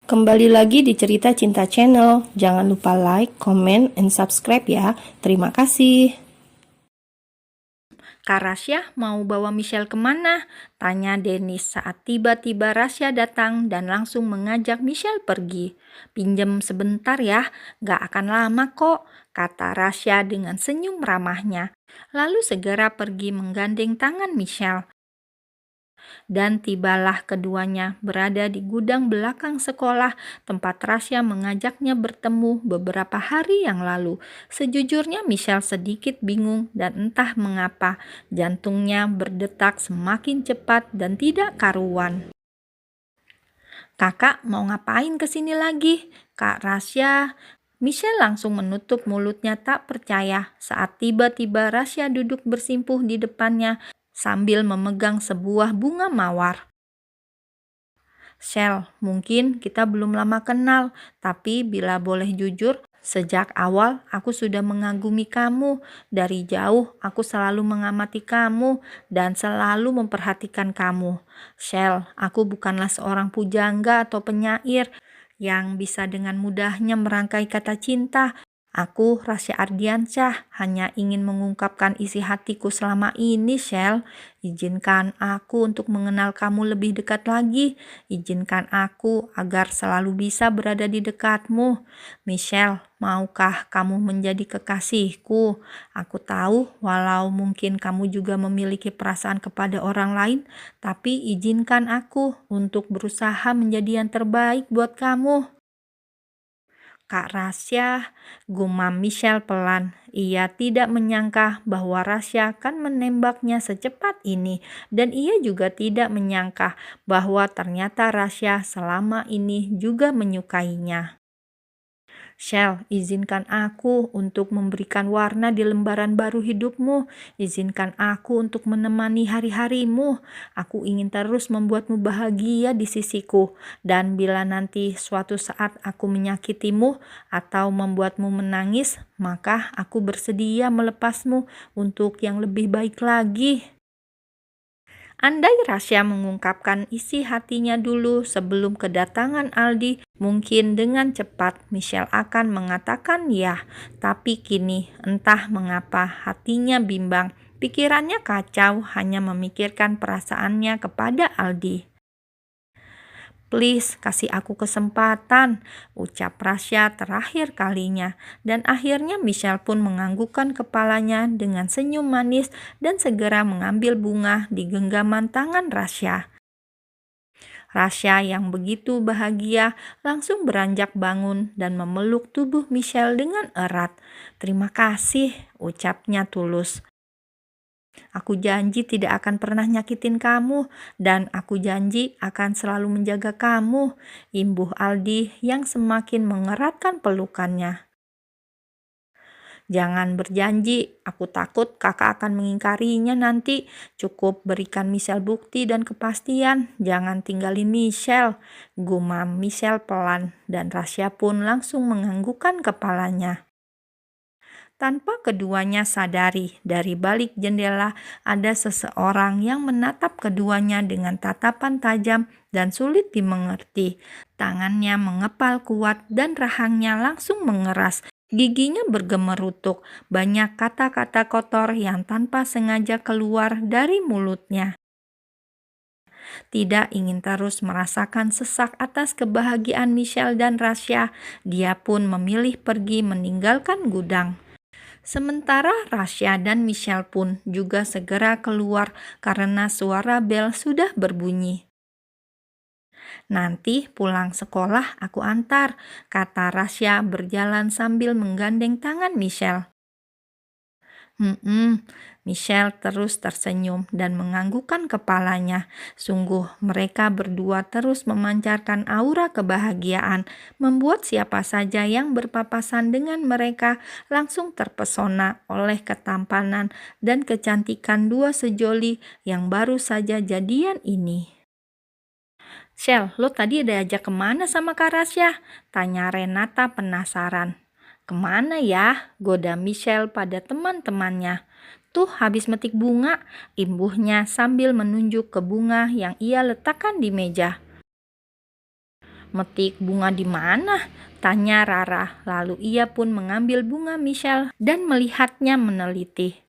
Kembali lagi di Cerita Cinta Channel. Jangan lupa like, comment, and subscribe ya. Terima kasih. Kak Rasya mau bawa Michelle kemana? Tanya Dennis saat tiba-tiba Rasya datang dan langsung mengajak Michelle pergi. Pinjem sebentar ya, gak akan lama kok, kata Rasya dengan senyum ramahnya. Lalu segera pergi menggandeng tangan Michelle. Dan tibalah keduanya berada di gudang belakang sekolah tempat Rasya mengajaknya bertemu beberapa hari yang lalu. Sejujurnya Michelle sedikit bingung dan entah mengapa jantungnya berdetak semakin cepat dan tidak karuan. "Kakak mau ngapain kesini lagi, Kak Rasya?" Michelle langsung menutup mulutnya tak percaya saat tiba-tiba Rasya duduk bersimpuh di depannya sambil memegang sebuah bunga mawar. "Shell, mungkin kita belum lama kenal, tapi bila boleh jujur, sejak awal aku sudah mengagumi kamu. Dari jauh aku selalu mengamati kamu dan selalu memperhatikan kamu. Shell, aku bukanlah seorang pujangga atau penyair yang bisa dengan mudahnya merangkai kata cinta. Aku, Rasya Ardiansyah, hanya ingin mengungkapkan isi hatiku selama ini, Shell. Izinkan aku untuk mengenal kamu lebih dekat lagi. Izinkan aku agar selalu bisa berada di dekatmu. Michelle, maukah kamu menjadi kekasihku? Aku tahu walau mungkin kamu juga memiliki perasaan kepada orang lain, tapi izinkan aku untuk berusaha menjadi yang terbaik buat kamu." "Kak Rasya," gumam Michelle pelan. Ia tidak menyangka bahwa Rasya akan menembaknya secepat ini, dan ia juga tidak menyangka bahwa ternyata Rasya selama ini juga menyukainya. "Shell, izinkan aku untuk memberikan warna di lembaran baru hidupmu. Izinkan aku untuk menemani hari-harimu. Aku ingin terus membuatmu bahagia di sisiku. Dan bila nanti suatu saat aku menyakitimu atau membuatmu menangis, maka aku bersedia melepasmu untuk yang lebih baik lagi." Andai Rasya mengungkapkan isi hatinya dulu sebelum kedatangan Aldi, mungkin dengan cepat Michelle akan mengatakan ya. Tapi kini entah mengapa hatinya bimbang, pikirannya kacau hanya memikirkan perasaannya kepada Aldi. "Please, kasih aku kesempatan," ucap Rasya terakhir kalinya. Dan akhirnya Michelle pun menganggukkan kepalanya dengan senyum manis dan segera mengambil bunga di genggaman tangan Rasya. Rasya yang begitu bahagia langsung beranjak bangun dan memeluk tubuh Michelle dengan erat. "Terima kasih," ucapnya tulus. "Aku janji tidak akan pernah nyakitin kamu, dan aku janji akan selalu menjaga kamu," imbuh Aldi yang semakin mengeratkan pelukannya. "Jangan berjanji, aku takut kakak akan mengingkarinya nanti. Cukup berikan Michelle bukti dan kepastian, jangan tinggalin Michelle," gumam Michelle pelan, dan Rasya pun langsung menganggukkan kepalanya. Tanpa keduanya sadari, dari balik jendela ada seseorang yang menatap keduanya dengan tatapan tajam dan sulit dimengerti. Tangannya mengepal kuat dan rahangnya langsung mengeras. Giginya bergemerutuk, banyak kata-kata kotor yang tanpa sengaja keluar dari mulutnya. Tidak ingin terus merasakan sesak atas kebahagiaan Michelle dan Rasya, dia pun memilih pergi meninggalkan gudang. Sementara Rasya dan Michelle pun juga segera keluar karena suara bel sudah berbunyi. "Nanti pulang sekolah aku antar," kata Rasya berjalan sambil menggandeng tangan Michelle. Michelle terus tersenyum dan menganggukkan kepalanya. Sungguh mereka berdua terus memancarkan aura kebahagiaan, membuat siapa saja yang berpapasan dengan mereka langsung terpesona oleh ketampanan dan kecantikan dua sejoli yang baru saja jadian ini. "Shell, lo tadi ada ajak kemana sama Kak Rasya?" tanya Renata penasaran. "Kemana ya?" goda Michelle pada teman-temannya. "Tuh habis metik bunga," imbuhnya sambil menunjuk ke bunga yang ia letakkan di meja. Metik bunga di mana? Tanya Rara. Lalu ia pun mengambil bunga Michelle dan melihatnya meneliti.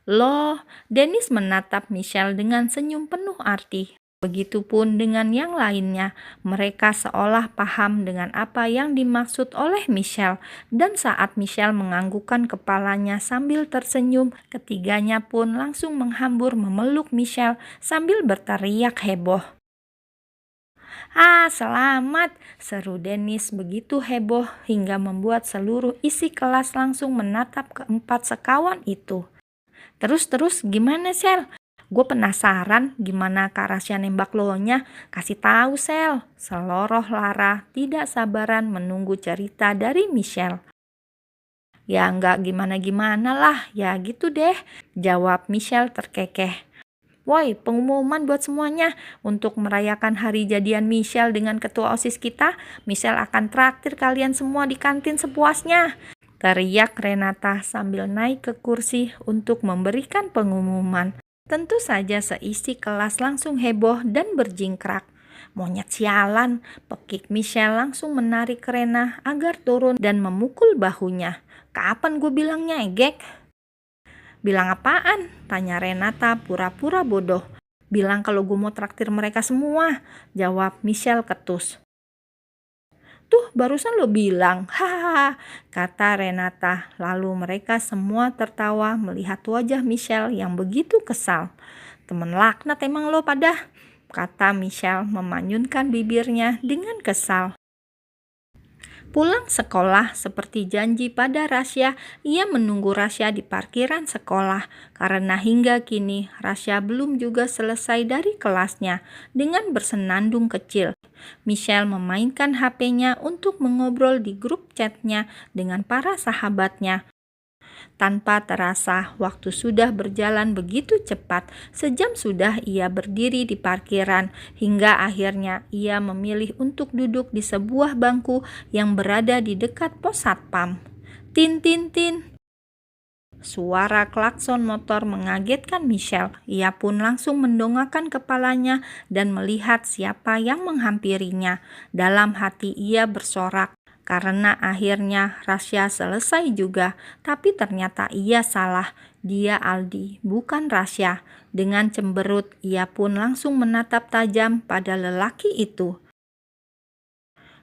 Loh, Dennis menatap Michelle dengan senyum penuh arti. Begitupun dengan yang lainnya, mereka seolah paham dengan apa yang dimaksud oleh Michelle. Dan saat Michelle menganggukkan kepalanya sambil tersenyum, ketiganya pun langsung menghambur memeluk Michelle sambil berteriak heboh. Ah, selamat, seru Dennis begitu heboh hingga membuat seluruh isi kelas langsung menatap keempat sekawan itu. Terus gimana, Sel? Gue penasaran gimana Kak Rasya nembak lo-nya. Kasih tahu, Sel. Seloroh Lara tidak sabaran menunggu cerita dari Michelle. Ya nggak gimana-gimana lah, ya gitu deh, jawab Michelle terkekeh. Woi, pengumuman buat semuanya. Untuk merayakan hari jadian Michelle dengan ketua OSIS kita, Michelle akan traktir kalian semua di kantin sepuasnya. Teriak Renata sambil naik ke kursi untuk memberikan pengumuman. Tentu saja seisi kelas langsung heboh dan berjingkrak. Monyet sialan, pekik Michelle langsung menarik Rena agar turun dan memukul bahunya. Kapan gue bilangnya egek? Bilang apaan? Tanya Renata pura-pura bodoh. Bilang kalau gue mau traktir mereka semua, jawab Michelle ketus. Tuh barusan lo bilang, hahaha, kata Renata. Lalu mereka semua tertawa melihat wajah Michelle yang begitu kesal. Temen laknat emang lo pada, kata Michelle memanyunkan bibirnya dengan kesal. Pulang sekolah seperti janji pada Rasya, ia menunggu Rasya di parkiran sekolah karena hingga kini Rasya belum juga selesai dari kelasnya. Dengan bersenandung kecil, Michelle memainkan HP-nya untuk mengobrol di grup chatnya dengan para sahabatnya. Tanpa terasa, waktu sudah berjalan begitu cepat. Sejam sudah ia berdiri di parkiran, hingga akhirnya ia memilih untuk duduk di sebuah bangku yang berada di dekat pos satpam. Tin, tin, tin. Suara klakson motor mengagetkan Michelle. Ia pun langsung mendongakkan kepalanya dan melihat siapa yang menghampirinya. Dalam hati ia bersorak. Karena akhirnya Rasya selesai juga, tapi ternyata ia salah. Dia Aldi, bukan Rasya. Dengan cemberut, ia pun langsung menatap tajam pada lelaki itu.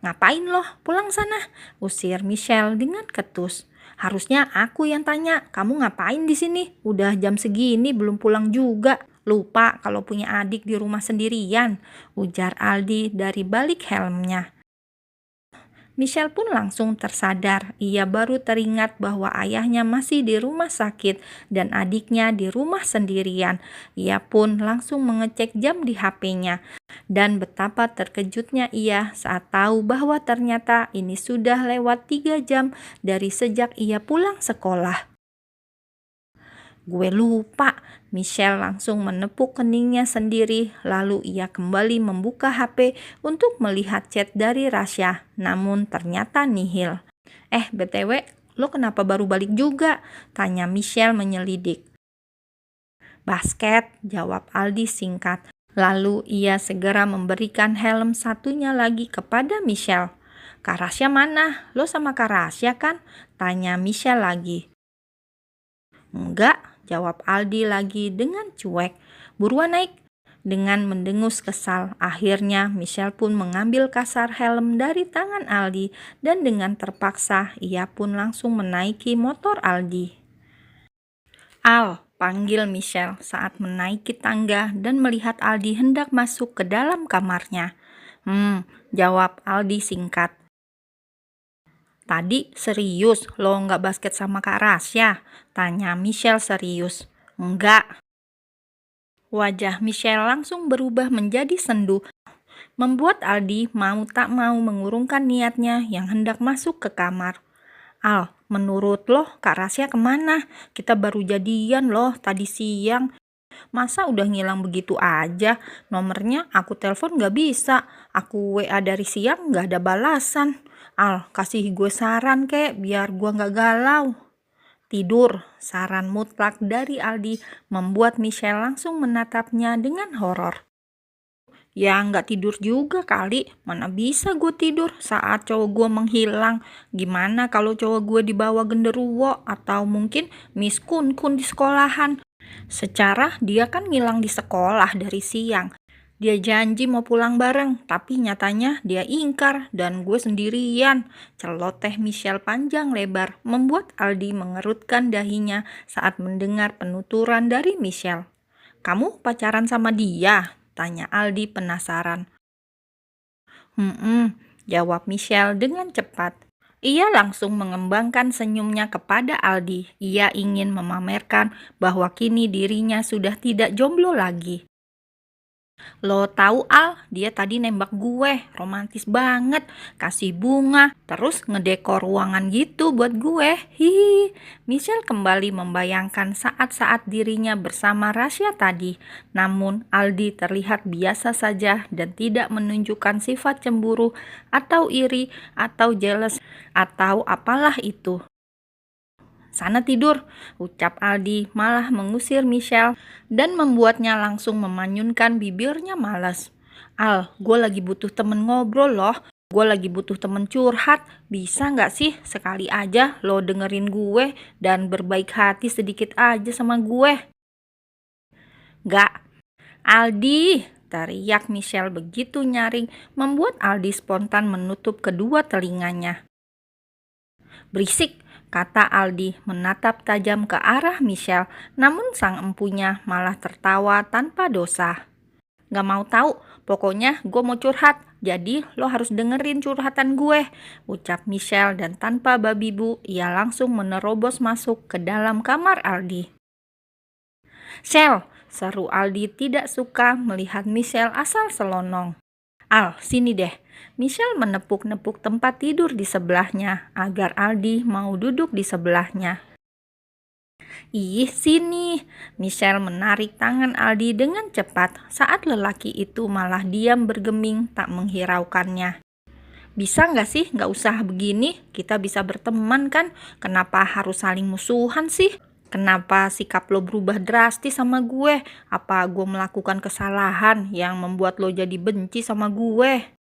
Ngapain loh? Pulang sana, usir Michelle dengan ketus. Harusnya aku yang tanya, kamu ngapain di sini? Udah jam segini belum pulang juga. Lupa kalau punya adik di rumah sendirian, ujar Aldi dari balik helmnya. Michelle pun langsung tersadar. Ia baru teringat bahwa ayahnya masih di rumah sakit dan adiknya di rumah sendirian. Ia pun langsung mengecek jam di HP-nya. Dan betapa terkejutnya ia saat tahu bahwa ternyata ini sudah lewat 3 jam dari sejak ia pulang sekolah. Gue lupa, Michelle langsung menepuk keningnya sendiri, lalu ia kembali membuka HP untuk melihat chat dari Rasya, namun ternyata nihil. BTW, lo kenapa baru balik juga? Tanya Michelle menyelidik. Basket, jawab Aldi singkat. Lalu ia segera memberikan helm satunya lagi kepada Michelle. Kak Rasya mana? Lo sama Kak Rasya kan? Tanya Michelle lagi. Enggak, jawab Aldi lagi dengan cuek. Buruan naik. Dengan mendengus kesal, akhirnya Michelle pun mengambil kasar helm dari tangan Aldi dan dengan terpaksa ia pun langsung menaiki motor Aldi. Al, panggil Michelle saat menaiki tangga dan melihat Aldi hendak masuk ke dalam kamarnya. Jawab Aldi singkat. Tadi serius lo nggak basket sama Kak Rasya? Tanya Michelle serius. Enggak. Wajah Michelle langsung berubah menjadi sendu, membuat Aldi mau tak mau mengurungkan niatnya yang hendak masuk ke kamar. Al, menurut lo Kak Rasya kemana? Kita baru jadian loh tadi siang. Masa udah ngilang begitu aja? Nomornya aku telepon gak bisa. Aku WA dari siang gak ada balasan. Al, kasih gue saran kek biar gue gak galau. Tidur, saran mutlak dari Aldi membuat Michelle langsung menatapnya dengan horor. Ya nggak tidur juga kali, mana bisa gue tidur saat cowok gue menghilang. Gimana kalau cowok gue dibawa genderuwo atau mungkin Miss Kun Kun di sekolahan? Secara dia kan ngilang di sekolah dari siang. Dia janji mau pulang bareng, tapi nyatanya dia ingkar dan gue sendirian. Celoteh Michelle panjang lebar membuat Aldi mengerutkan dahinya saat mendengar penuturan dari Michelle. "Kamu pacaran sama dia?" tanya Aldi penasaran. Jawab Michelle dengan cepat. Ia langsung mengembangkan senyumnya kepada Aldi. Ia ingin memamerkan bahwa kini dirinya sudah tidak jomblo lagi. "Lo tahu Al, dia tadi nembak gue, romantis banget, kasih bunga, terus ngedekor ruangan gitu buat gue. Hihi." Michelle kembali membayangkan saat-saat dirinya bersama Rasya tadi. Namun Aldi terlihat biasa saja dan tidak menunjukkan sifat cemburu atau iri atau jealous atau apalah itu. "Sana tidur," ucap Aldi malah mengusir Michelle dan membuatnya langsung memanyunkan bibirnya malas. "Al, gue lagi butuh temen ngobrol loh. Gue lagi butuh temen curhat. Bisa nggak sih sekali aja lo dengerin gue dan berbaik hati sedikit aja sama gue?" "Nggak, Aldi!" teriak Michelle begitu nyaring membuat Aldi spontan menutup kedua telinganya. "Berisik," kata Aldi menatap tajam ke arah Michelle, namun sang empunya malah tertawa tanpa dosa. "Gak mau tahu, pokoknya gue mau curhat, jadi lo harus dengerin curhatan gue," ucap Michelle dan tanpa babi bu, ia langsung menerobos masuk ke dalam kamar Aldi. "Shell," seru Aldi tidak suka melihat Michelle asal selonong. "Al, sini deh." Michelle menepuk-nepuk tempat tidur di sebelahnya agar Aldi mau duduk di sebelahnya. "Ih, sini." Michelle menarik tangan Aldi dengan cepat saat lelaki itu malah diam bergeming tak menghiraukannya. "Bisa nggak sih nggak usah begini? Kita bisa berteman kan? Kenapa harus saling musuhan sih? Kenapa sikap lo berubah drastis sama gue? Apa gue melakukan kesalahan yang membuat lo jadi benci sama gue?"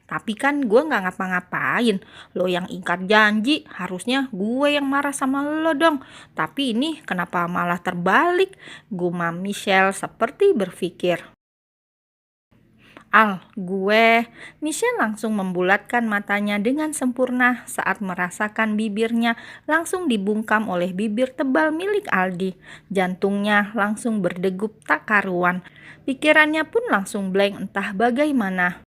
Tapi kan gue nggak ngapa-ngapain. Lo yang ingkar janji, harusnya gue yang marah sama lo dong. Tapi ini kenapa malah terbalik?" gumam Michelle seperti berpikir. "Al, gue..." Michelle langsung membulatkan matanya dengan sempurna saat merasakan bibirnya langsung dibungkam oleh bibir tebal milik Aldi. Jantungnya langsung berdegup tak karuan. Pikirannya pun langsung blank entah bagaimana.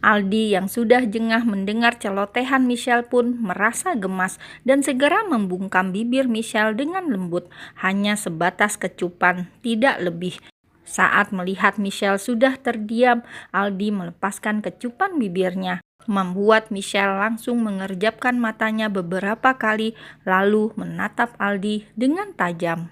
Aldi yang sudah jengah mendengar celotehan Michelle pun merasa gemas dan segera membungkam bibir Michelle dengan lembut, hanya sebatas kecupan, tidak lebih. Saat melihat Michelle sudah terdiam, Aldi melepaskan kecupan bibirnya, membuat Michelle langsung mengerjapkan matanya beberapa kali lalu menatap Aldi dengan tajam.